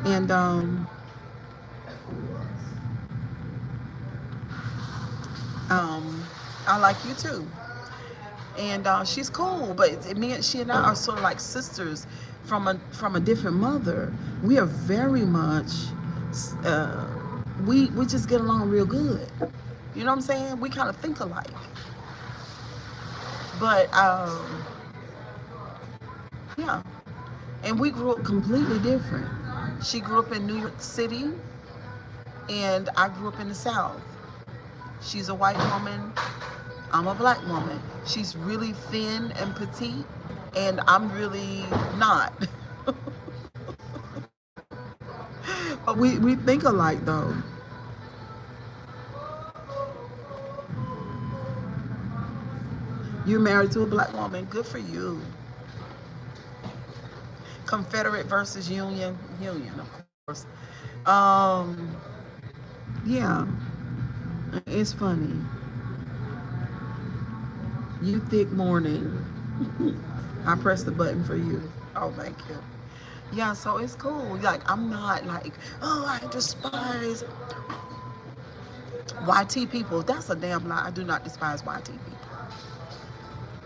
and um, I like you too. And she's cool, but she and I are sort of like sisters from a different mother. We are very much uh, we just get along real good. You know what I'm saying? We kind of think alike, but yeah. And we grew up completely different. She grew up in New York City, and I grew up in the South. She's a white woman. I'm a black woman. She's really thin and petite, and I'm really not. But we think alike though. You're married to a black woman. Good for you. Confederate versus Union. Union, of course. Um, yeah, it's funny. You thick morning. I pressed the button for you. Oh, thank you. Yeah, so it's cool. Like I'm not like, oh, I despise YT people. That's a damn lie. I do not despise YT people.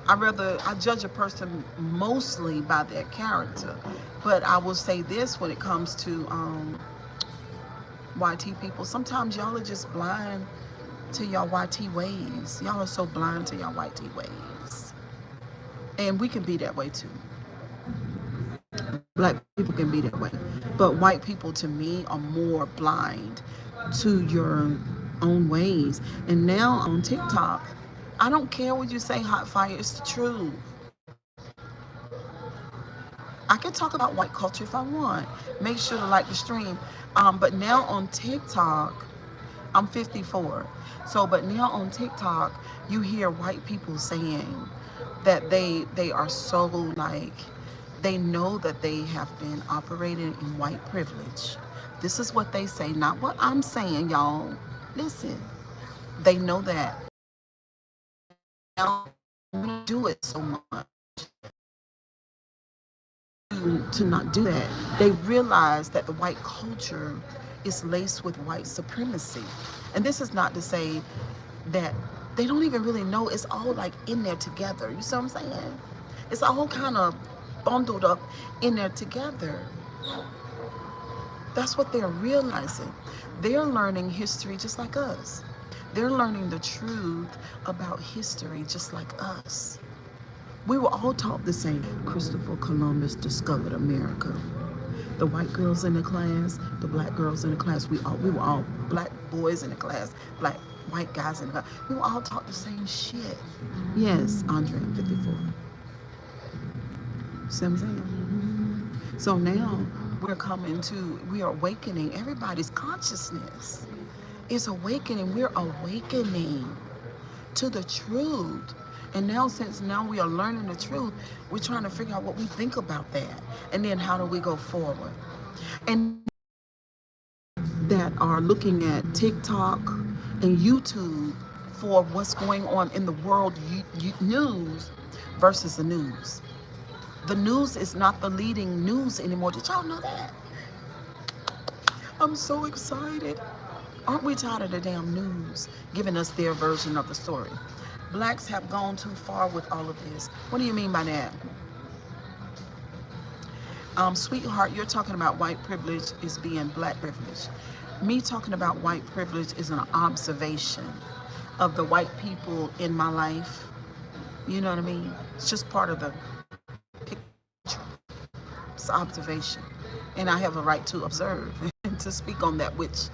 I judge a person mostly by their character, but I will say this when it comes to YT people. Sometimes y'all are just blind to y'all YT ways. Y'all are so blind to y'all YT ways, and we can be that way too. Black people can be that way, but white people to me are more blind to your own ways. And now on TikTok, I don't care what you say, hot fire. It's the truth. I can talk about white culture if I want. Make sure to like the stream. But now on TikTok, I'm 54. So, but now on TikTok, you hear white people saying that they are so like they know that they have been operating in white privilege. This is what they say, not what I'm saying, y'all. Listen, they know that now we do it so much to not do that. They realize that the white culture is laced with white supremacy. And this is not to say that they don't even really know it's all like in there together. You see what I'm saying? It's all kind of bundled up in there together. That's what they're realizing. They're learning history just like us. They're learning the truth about history just like us. We were all taught the same. Christopher Columbus discovered America. The white girls in the class, the black girls in the class, we were all black boys in the class, black white guys and girls. We all talk the same shit. Yes, Andre, I'm 54. See what I'm saying? So now we are awakening. Everybody's consciousness is awakening. We're awakening to the truth. And now, since now we are learning the truth, we're trying to figure out what we think about that. And then how do we go forward? And that are looking at TikTok and YouTube for what's going on in the world news versus the news. The news is not the leading news anymore. Did y'all know that? I'm so excited. Aren't we tired of the damn news giving us their version of the story? Blacks have gone too far with all of this. What do you mean by that? Sweetheart, you're talking about white privilege is being black privilege. Me talking about white privilege is an observation of the white people in my life. You know what I mean? It's just part of the picture. It's observation. And I have a right to observe and to speak on that which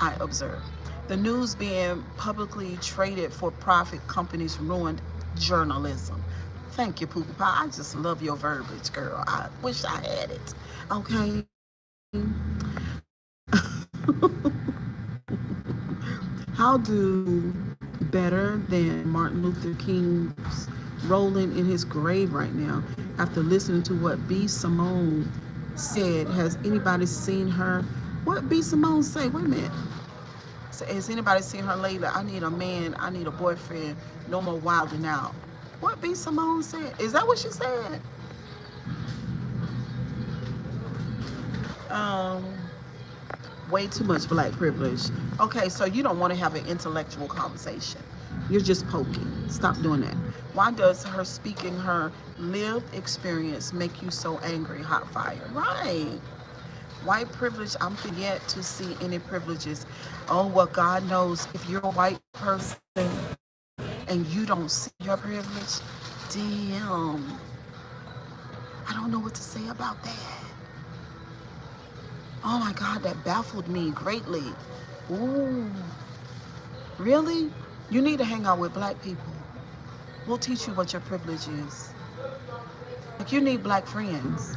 I observe. The news being publicly traded for profit companies ruined journalism. Thank you, Pookie Pie. I just love your verbiage, girl. I wish I had it. Okay. How do better than Martin Luther King's rolling in his grave right now after listening to what B. Simone said? Has anybody seen her? What B. Simone say? Wait a minute. So, has anybody seen her lately? I need a man. I need a boyfriend. No more wilding out. What B. Simone said? Is that what she said? Um, Way too much black privilege. Okay, so you don't want to have an intellectual conversation. You're just poking. Stop doing that. Why does her speaking her lived experience make you so angry? Hot fire. Right. White privilege, I'm yet to see any privileges. Oh, well, God knows if you're a white person and you don't see your privilege, damn. I don't know what to say about that. Oh my God, that baffled me greatly. Ooh, really? You need to hang out with black people. We'll teach you what your privilege is. Like, you need black friends.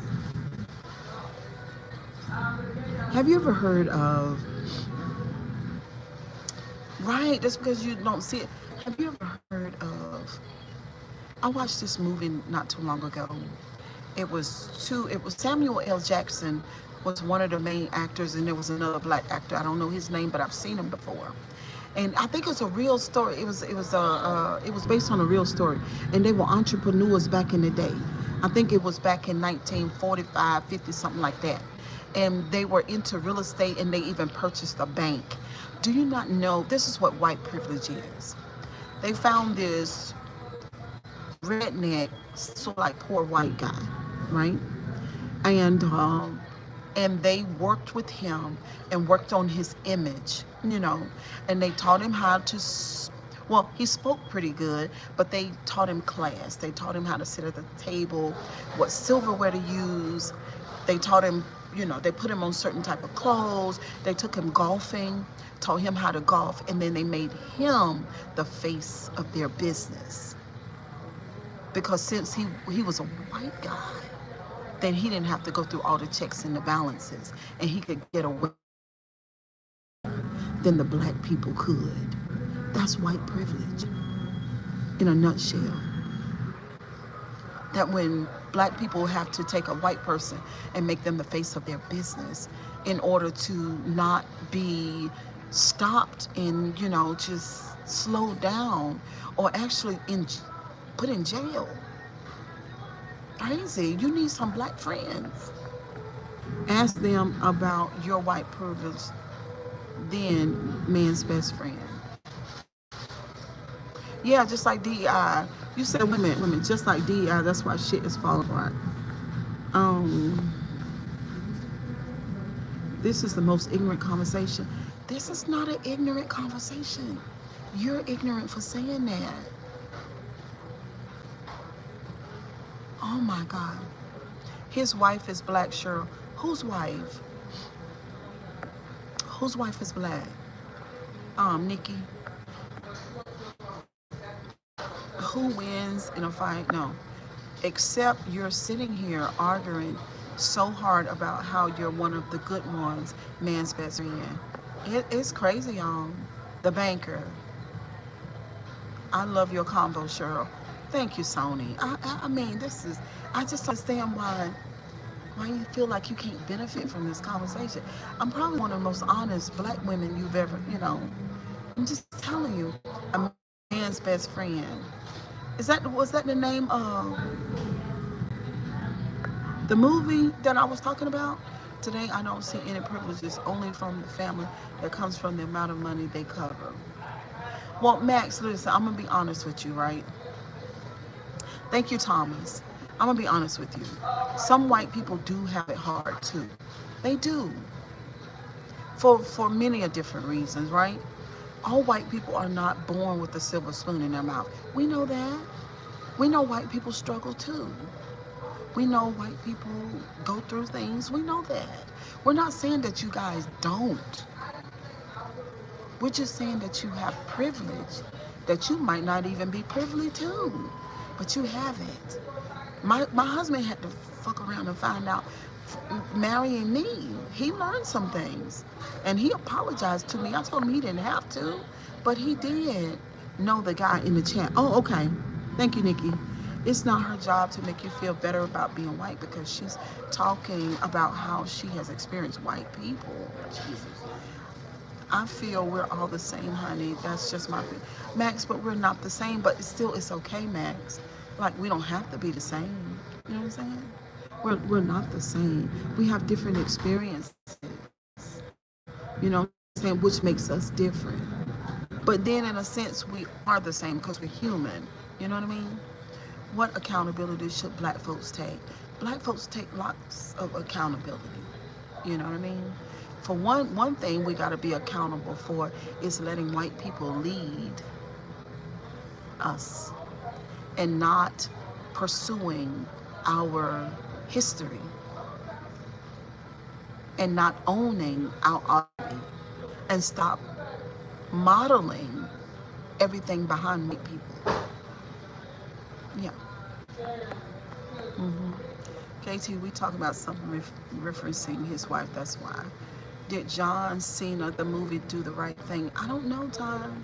Have you ever heard of, right, that's because you don't see it. Have you ever heard of, I watched this movie not too long ago. It was Samuel L. Jackson was one of the main actors, and there was another black actor. I don't know his name, but I've seen him before. And I think it's a real story. It was based on a real story, and they were entrepreneurs back in the day. I think it was back in 1945, 50, something like that. And they were into real estate, and they even purchased a bank. Do you not know this is what white privilege is? They found this redneck, sort of like poor white guy, right? And they worked with him and worked on his image, and they taught him how to. Well, he spoke pretty good, but they taught him class. They taught him how to sit at the table, what silverware to use. They taught him, they put him on certain type of clothes. They took him golfing, taught him how to golf, and then they made him the face of their business. Because since he was a white guy, then he didn't have to go through all the checks and the balances, and he could get away than the black people could. That's white privilege in a nutshell. That when black people have to take a white person and make them the face of their business in order to not be stopped and, just slowed down or actually put in jail. Crazy. You need some black friends. Ask them about your white privilege, then man's best friend. Yeah, just like DEI. You said women, just like DEI, that's why shit is falling apart. Um, this is the most ignorant conversation. This is not an ignorant conversation. You're ignorant for saying that. Oh my God. His wife is black, Cheryl. Whose wife? Whose wife is black? Nikki. who wins in a fight? No. Except you're sitting here arguing so hard about how you're one of the good ones, man's best friend. It's crazy, y'all. The banker. I love your combo, Cheryl. Thank you, Sony. I mean, this is, I just understand why you feel like you can't benefit from this conversation. I'm probably one of the most honest black women you've ever, I'm just telling you, a man's best friend. Was that the name of the movie that I was talking about? Today, I don't see any privileges, only from the family that comes from the amount of money they cover. Well, Max, listen, I'm gonna be honest with you, right? Thank you, Thomas. I'm gonna be honest with you. Some white people do have it hard too. They do. For many of different reasons, right? All white people are not born with a silver spoon in their mouth. We know that. We know white people struggle too. We know white people go through things. We know that. We're not saying that you guys don't. We're just saying that you have privilege that you might not even be privy to, but you have it. My husband had to fuck around and find out marrying me. He learned some things, and he apologized to me. I told him he didn't have to, but he did. Know the guy in the chat. Oh, okay. Thank you, Nikki. It's not her job to make you feel better about being white because she's talking about how she has experienced white people. Jesus. I feel we're all the same, honey. That's just my thing. Max, but we're not the same. But still, it's okay, Max. Like, we don't have to be the same. You know what I'm saying? We're not the same. We have different experiences. You know what I'm saying? Which makes us different. But then, in a sense, we are the same because we're human. You know what I mean? What accountability should black folks take? Black folks take lots of accountability. You know what I mean? For one thing we got to be accountable for is letting white people lead us and not pursuing our history and not owning our identity and stop modeling everything behind white people. Yeah. hmm KT, we talk about something referencing his wife. That's why. Did John Cena, the movie, do the right thing? I don't know, Tom.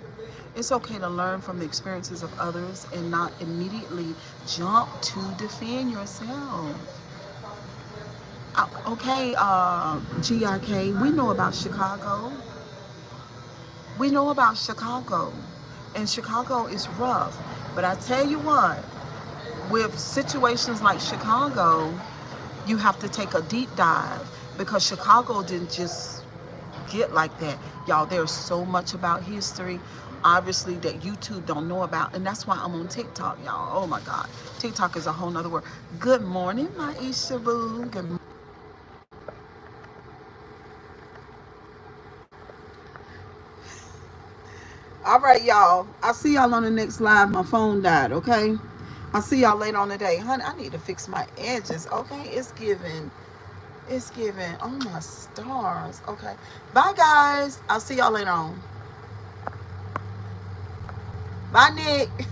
It's okay to learn from the experiences of others and not immediately jump to defend yourself. Okay, GIK, we know about Chicago. We know about Chicago. And Chicago is rough. But I tell you what, with situations like Chicago, you have to take a deep dive because Chicago didn't just get like that. Y'all, there's so much about history, obviously, that YouTube don't know about. And that's why I'm on TikTok, y'all. Oh my God. TikTok is a whole nother world. Good morning, my Isha Boo. Good morning. All right, y'all. I'll see y'all on the next live. My phone died, okay? I'll see y'all later on today. Honey, I need to fix my edges, okay? It's giving. It's giving. Oh, my stars. Okay. Bye, guys. I'll see y'all later on. Bye, Nick.